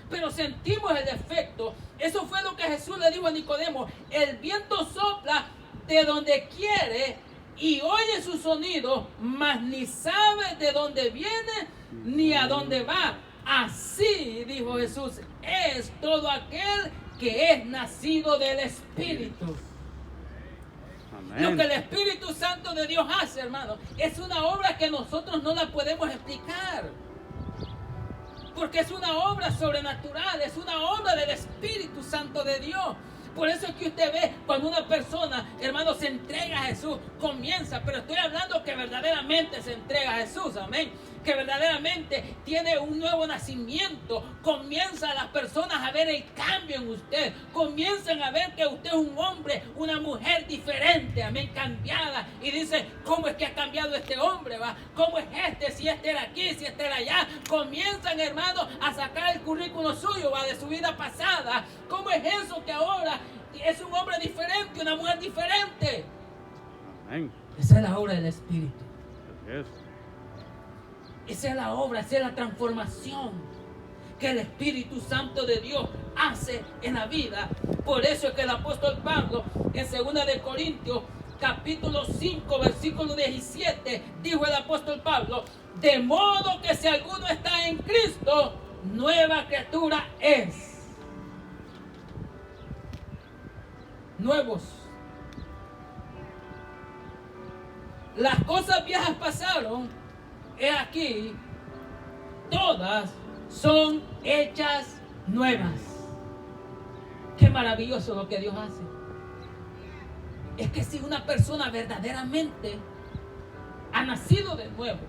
pero sentimos el efecto. Eso fue lo que Jesús le dijo a Nicodemo: el viento sopla de donde quiere y oye su sonido, mas ni sabe de dónde viene ni a dónde va. Así, dijo Jesús, es todo aquel que es nacido del Espíritu. Lo que el Espíritu Santo de Dios hace, hermano, es una obra que nosotros no la podemos explicar. Porque es una obra sobrenatural, es una obra del Espíritu Santo de Dios. Por eso es que usted ve cuando una persona, hermano, se entrega a Jesús, comienza, pero estoy hablando que verdaderamente se entrega a Jesús, amén. Que verdaderamente tiene un nuevo nacimiento. Comienzan las personas a ver el cambio en usted. Comienzan a ver que usted es un hombre, una mujer diferente, amén, cambiada. Y dice, ¿cómo es que ha cambiado este hombre? ¿Va? ¿Cómo es este? Si este era aquí, si este era allá. Comienzan, hermano, a sacar el currículo suyo, ¿va? De su vida pasada. ¿Cómo es eso que ahora es un hombre diferente, una mujer diferente? Amén. Esa es la obra del Espíritu. Yes. Esa es la obra, esa es la transformación que el Espíritu Santo de Dios hace en la vida. Por eso es que el apóstol Pablo en 2 de Corintios capítulo 5 versículo 17 dijo el apóstol Pablo: de modo que si alguno está en Cristo, nueva criatura es. Nuevos. Las cosas viejas pasaron. He aquí, todas son hechas nuevas. Qué maravilloso lo que Dios hace. Es que si una persona verdaderamente ha nacido de nuevo,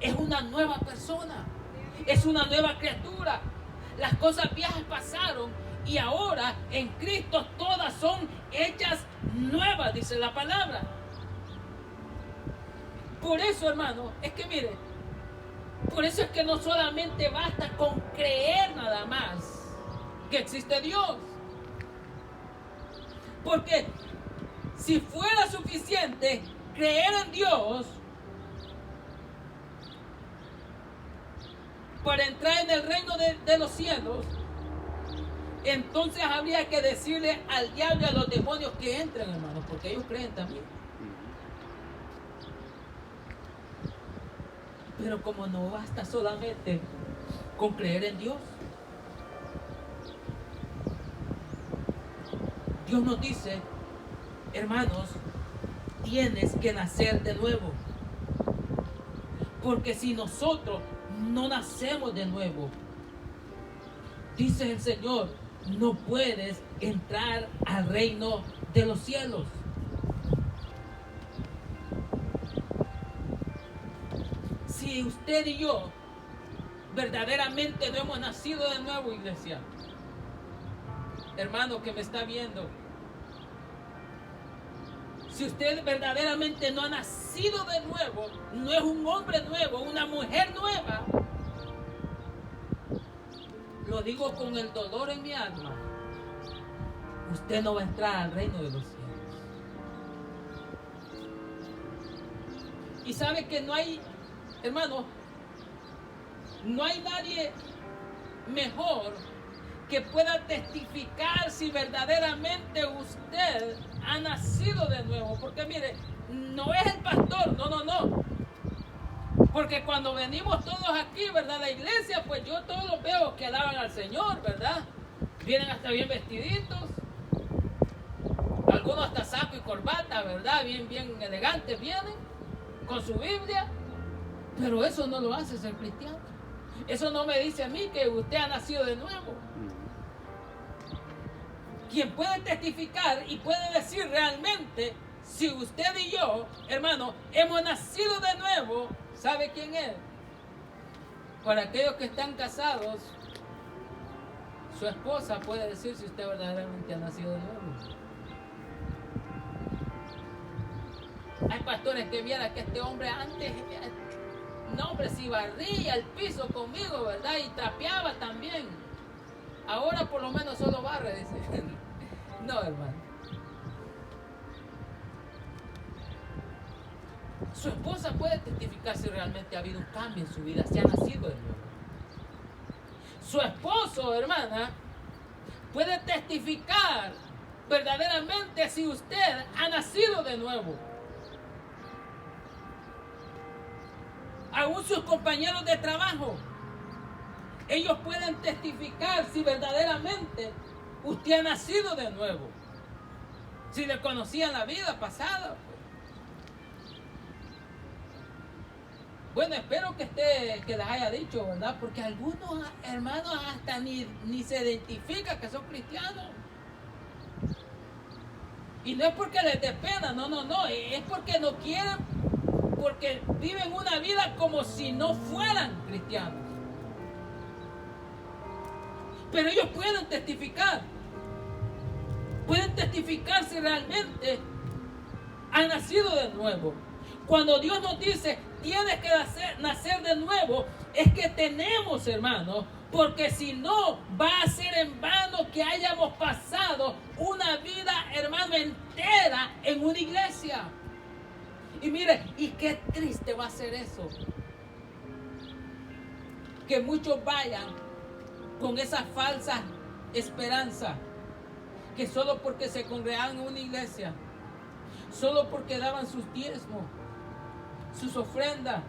es una nueva persona, es una nueva criatura. Las cosas viejas pasaron y ahora en Cristo todas son hechas nuevas, dice la palabra. Por eso, hermano, es que mire, por eso es que no solamente basta con creer nada más que existe Dios. Porque si fuera suficiente creer en Dios para entrar en el reino de los cielos, entonces habría que decirle al diablo y a los demonios que entren, hermano, porque ellos creen también. Pero como no basta solamente con creer en Dios, Dios nos dice, hermanos, tienes que nacer de nuevo. Porque si nosotros no nacemos de nuevo, dice el Señor, no puedes entrar al reino de los cielos. Si usted y yo verdaderamente no hemos nacido de nuevo, iglesia, hermano que me está viendo, si usted verdaderamente no ha nacido de nuevo, no es un hombre nuevo, una mujer nueva, lo digo con el dolor en mi alma, usted no va a entrar al reino de los cielos. Y sabe que no hay, hermano, no hay nadie mejor que pueda testificar si verdaderamente usted ha nacido de nuevo. Porque mire, no es el pastor, no. Porque cuando venimos todos aquí, ¿verdad? La iglesia, pues yo todos los veo que alaban al Señor, ¿verdad? Vienen hasta bien vestiditos. Algunos hasta saco y corbata, ¿verdad? Bien elegantes vienen con su Biblia. Pero eso no lo hace ser cristiano. Eso no me dice a mí que usted ha nacido de nuevo. Quien puede testificar y puede decir realmente si usted y yo, hermano, hemos nacido de nuevo, ¿sabe quién es? Para aquellos que están casados, su esposa puede decir si usted verdaderamente ha nacido de nuevo. Hay pastores que vieran que este hombre antes, no hombre, si barría el piso conmigo, ¿verdad? Y trapeaba también. Ahora por lo menos solo barre, dice. No, hermano. Su esposa puede testificar si realmente ha habido un cambio en su vida, si ha nacido de nuevo. Su esposo, hermana, puede testificar verdaderamente si usted ha nacido de nuevo. Aún sus compañeros de trabajo Ellos pueden testificar si verdaderamente usted ha nacido de nuevo. Si le conocían la vida pasada. Bueno, espero que les haya dicho, ¿verdad? Porque algunos hermanos hasta ni se identifican que son cristianos. Y no es porque les dé pena, no. Es porque no quieren, porque viven una vida como si no fueran cristianos. Pero ellos pueden testificar. Pueden testificar si realmente han nacido de nuevo. Cuando Dios nos dice, tienes que nacer de nuevo, es que tenemos, hermanos, porque si no, va a ser en vano que hayamos pasado una vida, hermano, entera en una iglesia. Y mire, y qué triste va a ser eso. Que muchos vayan con esa falsa esperanza, que solo porque se congregaban en una iglesia, solo porque daban sus diezmos, sus ofrendas,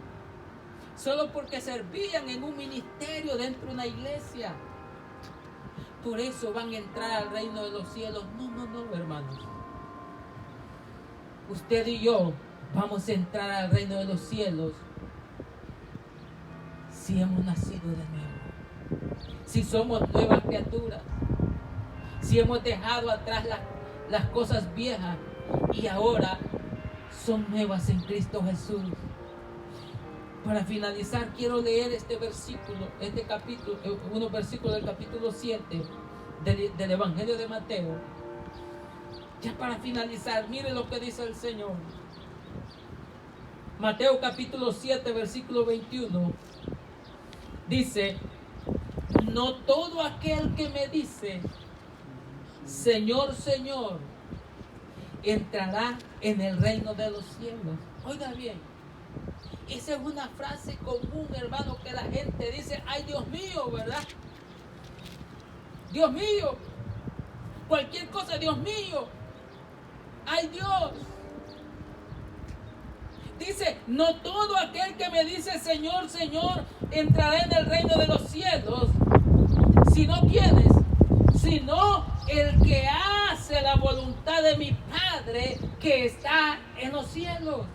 solo porque servían en un ministerio dentro de una iglesia, por eso van a entrar al reino de los cielos. No, hermanos. Usted y yo vamos a entrar al reino de los cielos si hemos nacido de nuevo, si somos nuevas criaturas, si hemos dejado atrás las cosas viejas y ahora son nuevas en Cristo Jesús. Para finalizar, quiero leer este versículo, este capítulo, unos versículos del capítulo 7 del Evangelio de Mateo. Ya para finalizar, mire lo que dice el Señor. Mateo capítulo 7, versículo 21. Dice, no todo aquel que me dice, Señor, Señor, entrará en el reino de los cielos. Oiga bien, esa es una frase común, hermano, que la gente dice, ay Dios mío, ¿verdad? Dios mío, cualquier cosa, Dios mío, ay Dios. Dice, no todo aquel que me dice Señor, Señor, entrará en el reino de los cielos. Si no tienes, sino el que hace la voluntad de mi Padre que está en los cielos.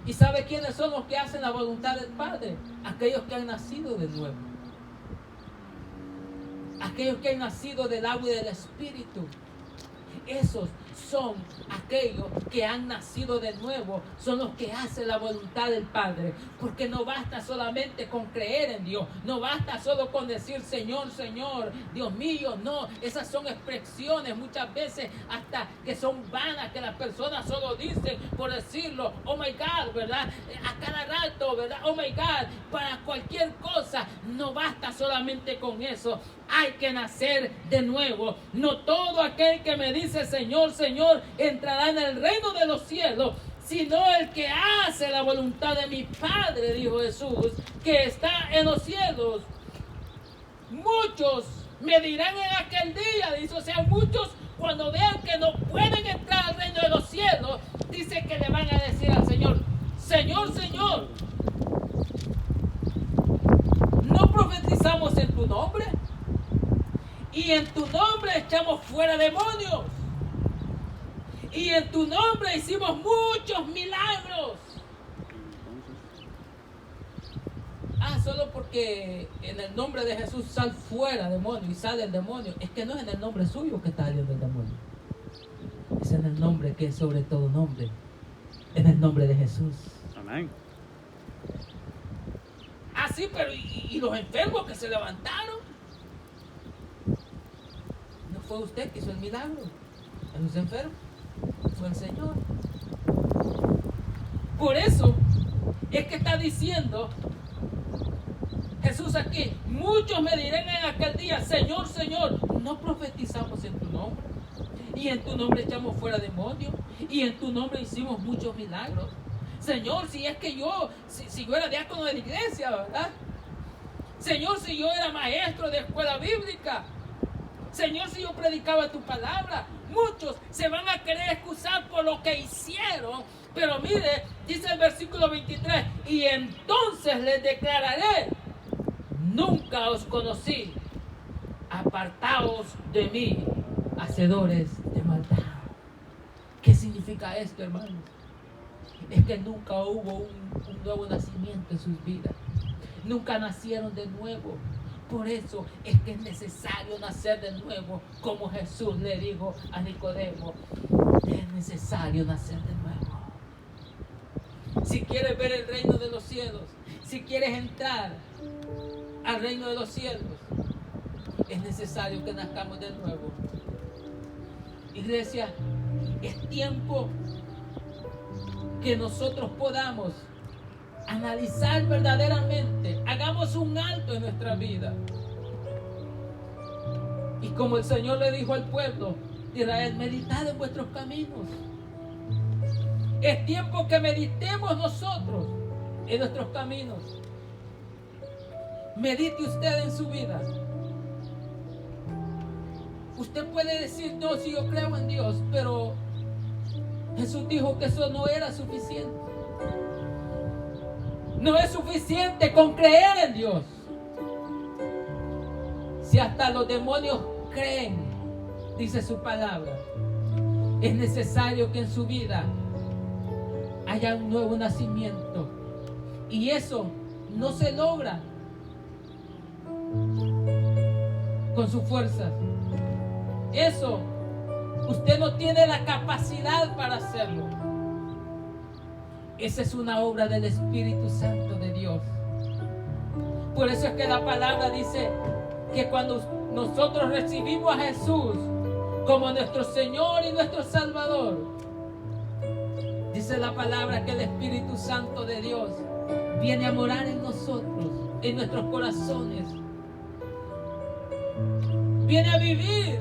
¿Y sabe quiénes son los que hacen la voluntad del Padre? Aquellos que han nacido de nuevo. Aquellos que han nacido del agua y del Espíritu. Esos son aquellos que han nacido de nuevo, son los que hacen la voluntad del Padre, porque no basta solamente con creer en Dios, no basta solo con decir Señor, Señor, Dios mío, no, esas son expresiones muchas veces hasta que son vanas, que las personas solo dicen por decirlo, oh my God, ¿verdad? A cada rato, ¿verdad? Oh my God, para cualquier cosa, no basta solamente con eso. Hay que nacer de nuevo. No todo aquel que me dice Señor, Señor, entrará en el reino de los cielos, sino el que hace la voluntad de mi Padre, dijo Jesús, que está en los cielos. Muchos me dirán en aquel día, dice, o sea, muchos cuando vean que no pueden entrar al reino de los cielos, dice que le van a decir al Señor, Señor, Señor, ¿no profetizamos en tu nombre? Y en tu nombre echamos fuera demonios. Y en tu nombre hicimos muchos milagros. Solo porque en el nombre de Jesús sal fuera demonio y sale el demonio. Es que no es en el nombre suyo que está saliendo el demonio. Es en el nombre que es sobre todo nombre. En el nombre de Jesús. Amén. Sí, pero ¿y los enfermos que se levantaron? No fue usted que hizo el milagro. A los enfermos fue el Señor. Por eso es que está diciendo Jesús aquí, muchos me dirán en aquel día, Señor, Señor, ¿no profetizamos en tu nombre? Y en tu nombre echamos fuera demonios, y en tu nombre hicimos muchos milagros. Señor, si es que yo, si yo era diácono de la iglesia, ¿verdad? Señor, si yo era maestro de escuela bíblica. Señor, si yo predicaba tu palabra. Muchos se van a querer excusar por lo que hicieron. Pero mire, dice el versículo 23, y entonces les declararé, nunca os conocí. Apartaos de mí, hacedores de maldad. ¿Qué significa esto, hermanos? Es que nunca hubo un nuevo nacimiento en sus vidas. Nunca nacieron de nuevo. Por eso es que es necesario nacer de nuevo, como Jesús le dijo a Nicodemo. Es necesario nacer de nuevo. Si quieres ver el reino de los cielos, si quieres entrar al reino de los cielos, es necesario que nazcamos de nuevo. Iglesia, es tiempo que nosotros podamos analizar verdaderamente, hagamos un alto en nuestra vida. Y como el Señor le dijo al pueblo de Israel, meditad en vuestros caminos. Es tiempo que meditemos nosotros en nuestros caminos. Medite usted en su vida. Usted puede decir, no, si yo creo en Dios, pero Jesús dijo que eso no era suficiente. No es suficiente con creer en Dios. Si hasta los demonios creen, dice su palabra, es necesario que en su vida haya un nuevo nacimiento. Y eso no se logra con sus fuerzas. Eso, usted no tiene la capacidad para hacerlo. Esa es una obra del Espíritu Santo de Dios. Por eso es que la palabra dice que cuando nosotros recibimos a Jesús como nuestro Señor y nuestro Salvador, dice la palabra que el Espíritu Santo de Dios viene a morar en nosotros, en nuestros corazones. Viene a vivir.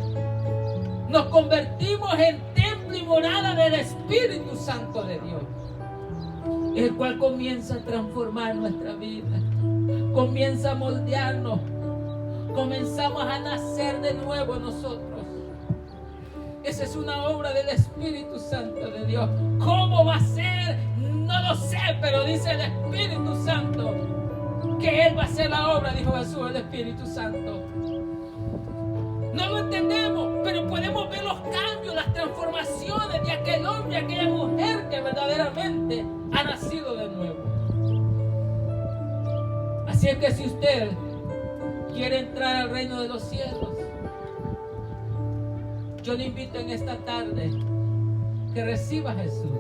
Nos convertimos en templo y morada del Espíritu Santo de Dios, el cual comienza a transformar nuestra vida, comienza a moldearnos, comenzamos a nacer de nuevo nosotros. Esa es una obra del Espíritu Santo de Dios. ¿Cómo va a ser? No lo sé, pero dice el Espíritu Santo que Él va a hacer la obra, dijo Jesús, el Espíritu Santo. No lo entendemos, pero podemos ver los cambios, las transformaciones de aquel hombre, aquella mujer que verdaderamente ha nacido de nuevo. Así es que si usted quiere entrar al reino de los cielos, yo le invito en esta tarde que reciba a Jesús.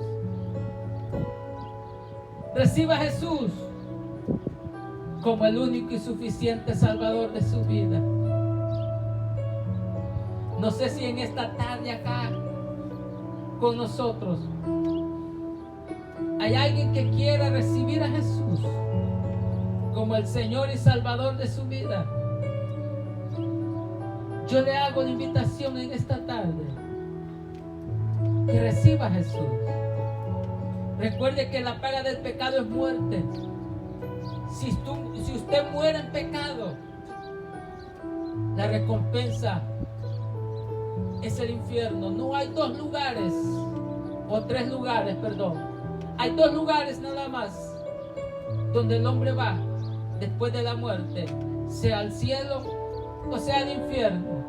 Reciba a Jesús como el único y suficiente Salvador de su vida. No sé si en esta tarde acá con nosotros hay alguien que quiera recibir a Jesús como el Señor y Salvador de su vida. Yo le hago la invitación en esta tarde que reciba a Jesús. Recuerde que la paga del pecado es muerte. Si usted muere en pecado, la recompensa es el infierno. No hay dos lugares, o tres lugares, perdón. Hay dos lugares nada más donde el hombre va después de la muerte, sea al cielo o sea al infierno.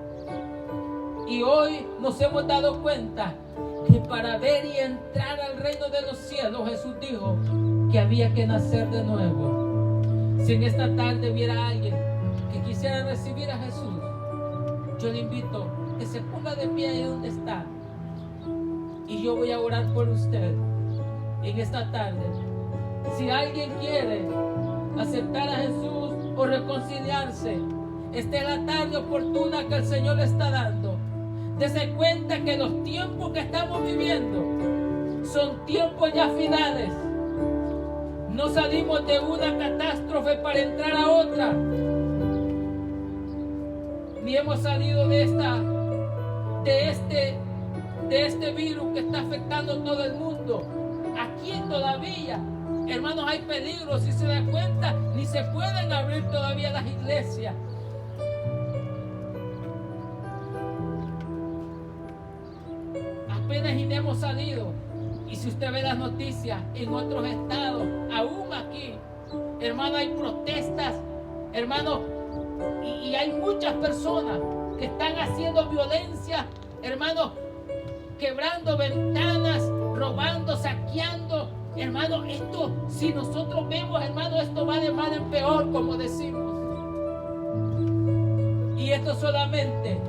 Y hoy nos hemos dado cuenta que para ver y entrar al reino de los cielos, Jesús dijo que había que nacer de nuevo. Si en esta tarde hubiera alguien que quisiera recibir a Jesús, yo le invito que se ponga de pie ahí donde está, y yo voy a orar por usted en esta tarde. Si alguien quiere aceptar a Jesús o reconciliarse, esta es la tarde oportuna que el Señor le está dando. Dese cuenta que los tiempos que estamos viviendo son tiempos ya finales. No salimos de una catástrofe para entrar a otra, ni hemos salido de este virus que está afectando todo el mundo. Aquí todavía, hermanos, hay peligro. Si se dan cuenta, ni se pueden abrir todavía las iglesias. Apenas hemos salido. Y si usted ve las noticias en otros estados, aún aquí, hermano, hay protestas, hermano, Y hay muchas personas que están haciendo violencia, hermanos, quebrando ventanas, robando, saqueando. Hermano, esto, si nosotros vemos, hermano, esto va de mal en peor, como decimos. Y esto solamente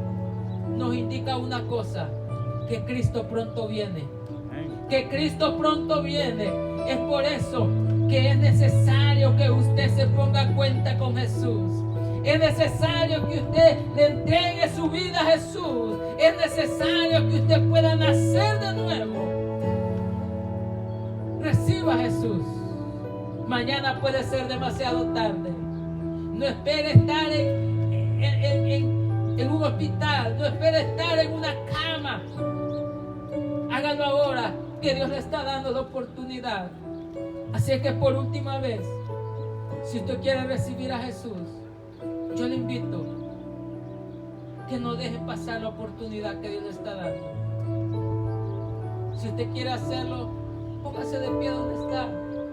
nos indica una cosa, que Cristo pronto viene. Que Cristo pronto viene. Es por eso que es necesario que usted se ponga a cuenta con Jesús. Es necesario que usted le entregue su vida a Jesús. Es necesario que usted pueda nacer de nuevo. Reciba a Jesús. Mañana puede ser demasiado tarde. No espere estar en un hospital. No espere estar en una cama. Hágalo ahora, que Dios le está dando la oportunidad. Así es que por última vez, si usted quiere recibir a Jesús, yo le invito que no deje pasar la oportunidad que Dios le está dando. Si usted quiere hacerlo, póngase de pie donde está.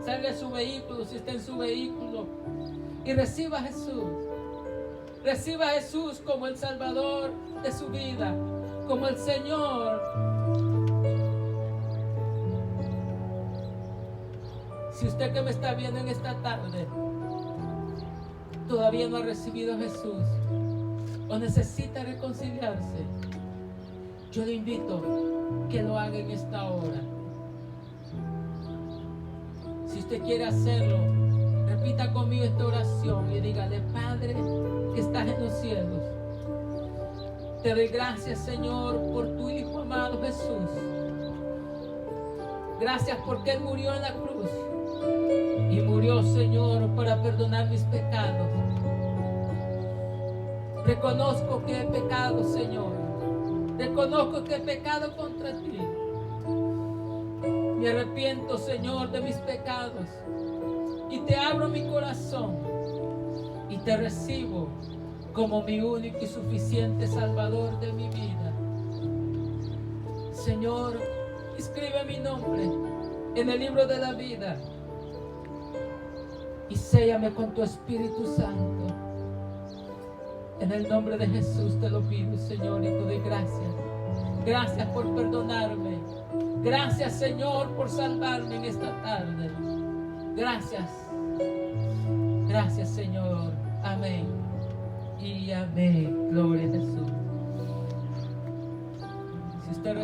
Salga de su vehículo, si está en su vehículo, y reciba a Jesús. Reciba a Jesús como el Salvador de su vida, como el Señor. Si usted que me está viendo en esta tarde todavía no ha recibido a Jesús o necesita reconciliarse, yo le invito que lo haga en esta hora. Si usted quiere hacerlo, repita conmigo esta oración y dígale: Padre que estás en los cielos, te doy gracias, Señor, por tu Hijo amado Jesús. Gracias porque Él murió en la cruz y murió, Señor, para perdonar mis pecados. Reconozco que he pecado, Señor. Reconozco que he pecado contra ti. Me arrepiento, Señor, de mis pecados y te abro mi corazón y te recibo como mi único y suficiente Salvador de mi vida. Señor, escribe mi nombre en el libro de la vida y séllame con tu Espíritu Santo. En el nombre de Jesús te lo pido, Señor, y te doy gracias. Gracias por perdonarme. Gracias, Señor, por salvarme en esta tarde. Gracias. Gracias, Señor. Amén. Y amén. Gloria a Jesús. Si usted recibe